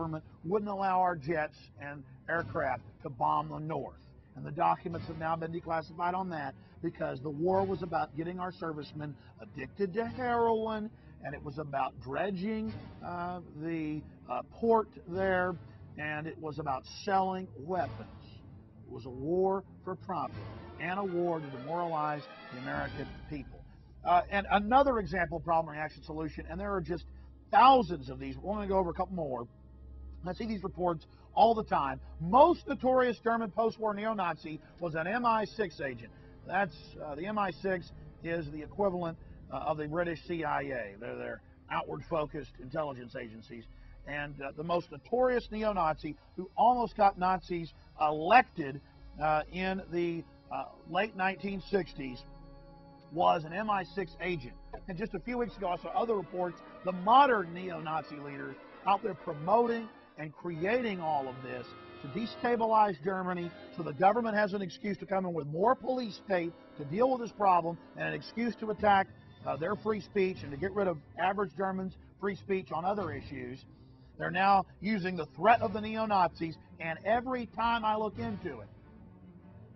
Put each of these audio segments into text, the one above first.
government wouldn't allow our jets and aircraft to bomb the North. And the documents have now been declassified on that because the war was about getting our servicemen addicted to heroin, and it was about dredging the port there, and it was about selling weapons. It was a war for profit and a war to demoralize the American people. And another example of problem, reaction, solution, and there are just thousands of these. We're going to go over a couple more. I see these reports all the time. Most notorious German post-war neo-Nazi was an MI6 agent. That's the MI6 is the equivalent of the British CIA. They're outward-focused intelligence agencies. And the most notorious neo-Nazi who almost got Nazis elected in the late 1960s was an MI6 agent. And just a few weeks ago, I saw other reports, the modern neo-Nazi leaders out there promoting and creating all of this to destabilize Germany so the government has an excuse to come in with more police state to deal with this problem and an excuse to attack their free speech and to get rid of average Germans' free speech on other issues. They're now using the threat of the neo-Nazis, and every time I look into it,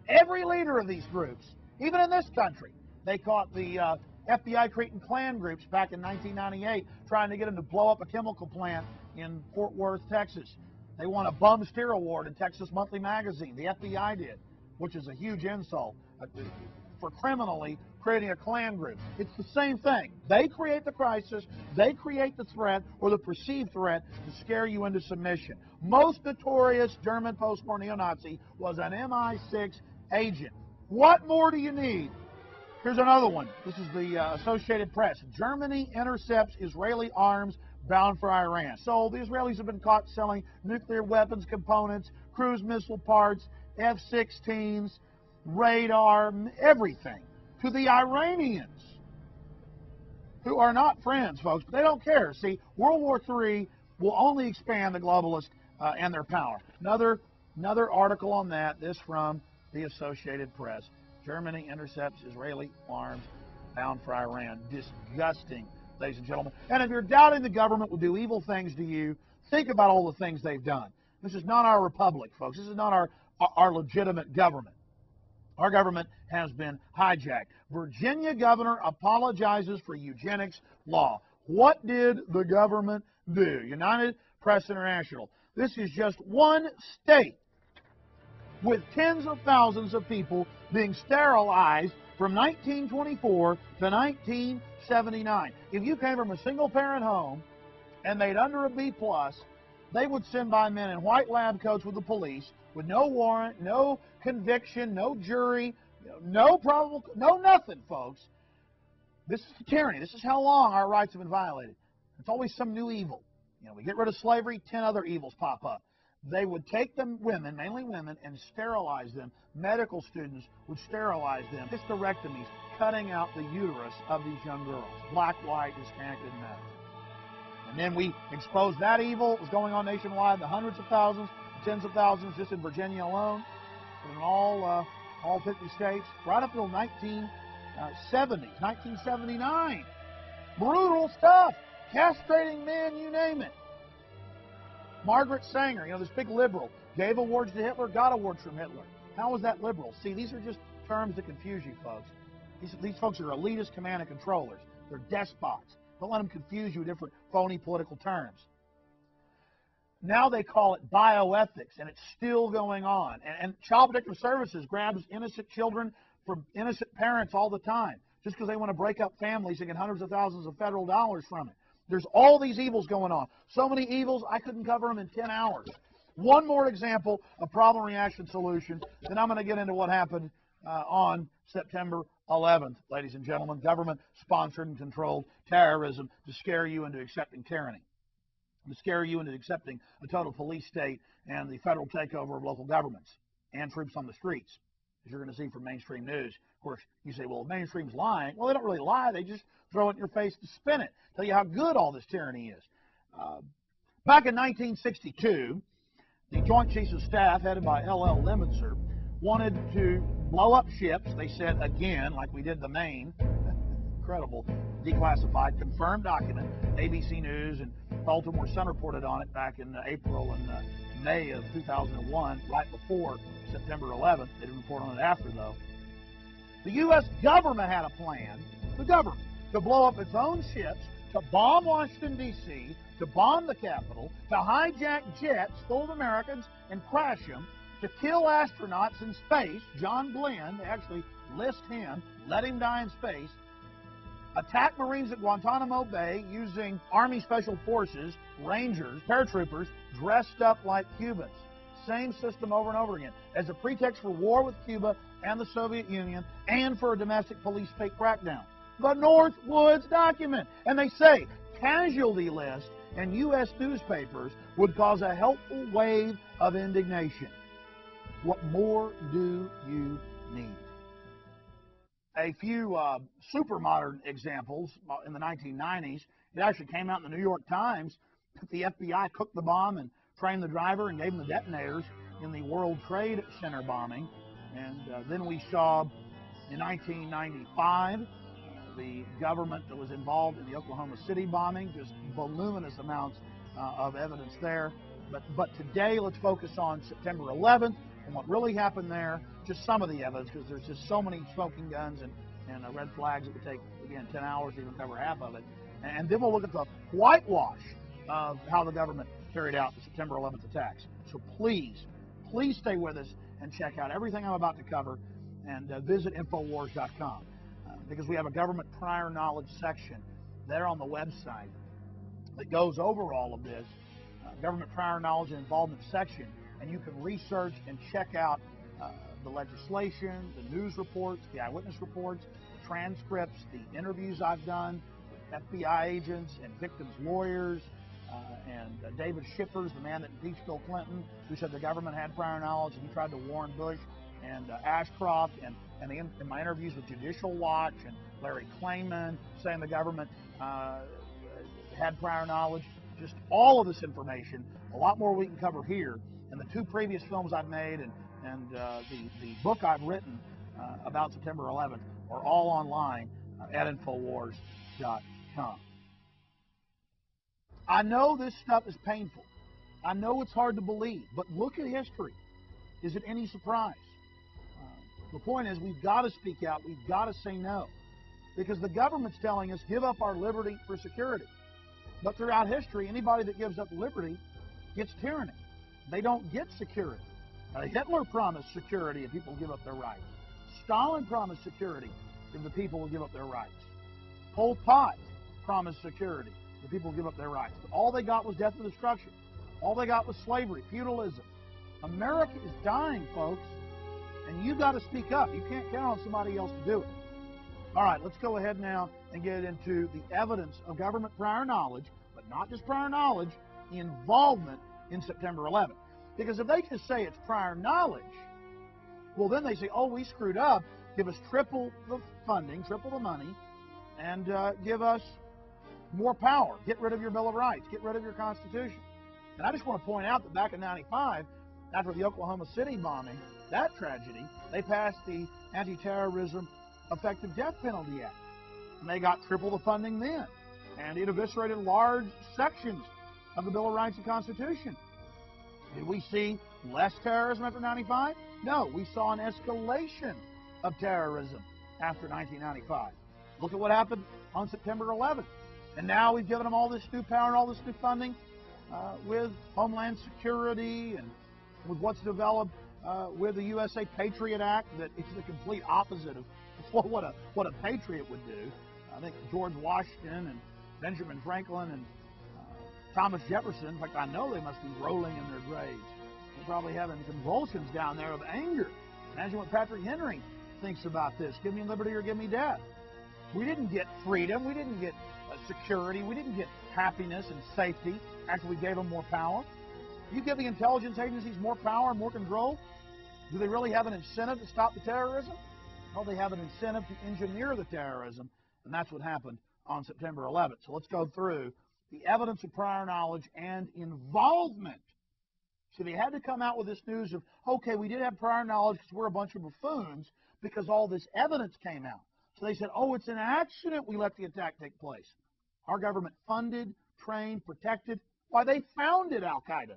every leader of these groups, even in this country, they caught the FBI creating Klan groups back in 1998, trying to get them to blow up a chemical plant in Fort Worth, Texas. They won a bum steer award in Texas Monthly Magazine. The FBI did, which is a huge insult for criminally creating a Klan group. It's the same thing. They create the crisis, they create the threat or the perceived threat to scare you into submission. Most notorious German post-war neo-Nazi was an MI6 agent. What more do you need? Here's another one. This is the Associated Press. Germany intercepts Israeli arms bound for Iran. So the Israelis have been caught selling nuclear weapons components, cruise missile parts, F-16s, radar, everything to the Iranians, who are not friends, folks, but they don't care. See, World War III will only expand the globalists and their power. Another article on that, this from the Associated Press. Germany intercepts Israeli arms bound for Iran. Disgusting, ladies and gentlemen. And if you're doubting the government will do evil things to you, think about all the things they've done. This is not our republic, folks. This is not our legitimate government. Our government has been hijacked. Virginia governor apologizes for eugenics law. What did the government do? United Press International. This is just one state with tens of thousands of people being sterilized from 1924 to 1979. If you came from a single-parent home and made under a B+, they would send by men in white lab coats with the police with no warrant, no conviction, no jury, no probable, no nothing, folks. This is tyranny. This is how long our rights have been violated. It's always some new evil. We get rid of slavery, 10 other evils pop up. They would take them women, mainly women, and sterilize them. Medical students would sterilize them. Hysterectomies, cutting out the uterus of these young girls. Black, white, Hispanic, didn't matter. And then we exposed that evil. It was going on nationwide, the hundreds of thousands, tens of thousands, just in Virginia alone, in all 50 states, right up until 1970s, 1979. Brutal stuff. Castrating men, you name it. Margaret Sanger, this big liberal, gave awards to Hitler, got awards from Hitler. How was that liberal? See, these are just terms that confuse you, folks. These folks are elitist command and controllers. They're despots. Don't let them confuse you with different phony political terms. Now they call it bioethics, and it's still going on. And Child Protective Services grabs innocent children from innocent parents all the time, just because they want to break up families and get hundreds of thousands of federal dollars from it. There's all these evils going on. So many evils, I couldn't cover them in 10 hours. One more example of problem, reaction, solution, then I'm going to get into what happened on September 11th, ladies and gentlemen. Government-sponsored and controlled terrorism to scare you into accepting tyranny, to scare you into accepting a total police state and the federal takeover of local governments and troops on the streets, as you're going to see from mainstream news. Of course, you say, well, mainstream's lying. Well, they don't really lie. They just throw it in your face to spin it, tell you how good all this tyranny is. Back in 1962, the Joint Chiefs of Staff, headed by L.L. Lemonster, wanted to blow up ships. They said, again, like we did the Maine, incredible, declassified, confirmed document, ABC News and Baltimore Sun reported on it back in April and May of 2001, right before September 11th. They didn't report on it after, though. The U.S. government had a plan, the government, to blow up its own ships, to bomb Washington, D.C., to bomb the Capitol, to hijack jets full of Americans and crash them, to kill astronauts in space. John Glenn, they actually list him, let him die in space, attack Marines at Guantanamo Bay using Army Special Forces, Rangers, paratroopers dressed up like Cubans. Same system over and over again, as a pretext for war with Cuba and the Soviet Union and for a domestic police state crackdown. The Northwoods document. And they say casualty list and U.S. newspapers would cause a helpful wave of indignation. What more do you need? A few super modern examples in the 1990s. It actually came out in the New York Times that the FBI cooked the bomb and trained the driver and gave him the detonators in the World Trade Center bombing. And then we saw in 1995 the government that was involved in the Oklahoma City bombing, just voluminous amounts of evidence there. But today, let's focus on September 11th and what really happened there, just some of the evidence, because there's just so many smoking guns and red flags. It would take, again, 10 hours to even cover half of it. And then we'll look at the whitewash of how the government carried out the September 11th attacks. So please stay with us and check out everything I'm about to cover, and visit Infowars.com because we have a government prior knowledge section there on the website that goes over all of this, government prior knowledge and involvement section, and you can research and check out the legislation, the news reports, the eyewitness reports, the transcripts, the interviews I've done with FBI agents and victims' lawyers, and David Schiffers, the man that impeached Bill Clinton, who said the government had prior knowledge, and he tried to warn Bush, and Ashcroft, and in my interviews with Judicial Watch and Larry Klayman, saying the government had prior knowledge. Just all of this information, a lot more we can cover here, and the two previous films I've made and the book I've written about September 11th are all online at Infowars.com. I know this stuff is painful. I know it's hard to believe, but look at history. Is it any surprise? The point is, we've got to speak out. We've got to say no, because the government's telling us give up our liberty for security. But throughout history, anybody that gives up liberty gets tyranny. They don't get security. Hitler promised security if people give up their rights. Stalin promised security if the people will give up their rights. Pol Pot promised security if people will give up their rights. But all they got was death and destruction. All they got was slavery, feudalism. America is dying, folks, and you got to speak up. You can't count on somebody else to do it. All right, let's go ahead now and get into the evidence of government prior knowledge, but not just prior knowledge, involvement in September 11th. Because if they just say it's prior knowledge, well, then they say, oh, we screwed up. Give us triple the funding, triple the money, and give us more power. Get rid of your Bill of Rights. Get rid of your Constitution. And I just want to point out that back in 95, after the Oklahoma City bombing, that tragedy, they passed the Anti-Terrorism Effective Death Penalty Act. And they got triple the funding then. And it eviscerated large sections of the Bill of Rights and Constitution. Did we see less terrorism after 95? No, we saw an escalation of terrorism after 1995. Look at what happened on September 11th. And now we've given them all this new power and all this new funding with Homeland Security and with what's developed with the USA Patriot Act, that it's the complete opposite of what a patriot would do. I think George Washington and Benjamin Franklin and Thomas Jefferson, in fact, I know they must be rolling in their graves. They're probably having convulsions down there of anger. Imagine what Patrick Henry thinks about this. Give me liberty or give me death. We didn't get freedom. We didn't get security. We didn't get happiness and safety after we gave them more power. You give the intelligence agencies more power and more control, do they really have an incentive to stop the terrorism? No, they have an incentive to engineer the terrorism, and that's what happened on September 11th. So let's go through the evidence of prior knowledge and involvement. So they had to come out with this news of, okay, we did have prior knowledge because we're a bunch of buffoons because all this evidence came out. So they said, oh, it's an accident we let the attack take place. Our government funded, trained, protected. Why, they founded Al Qaeda.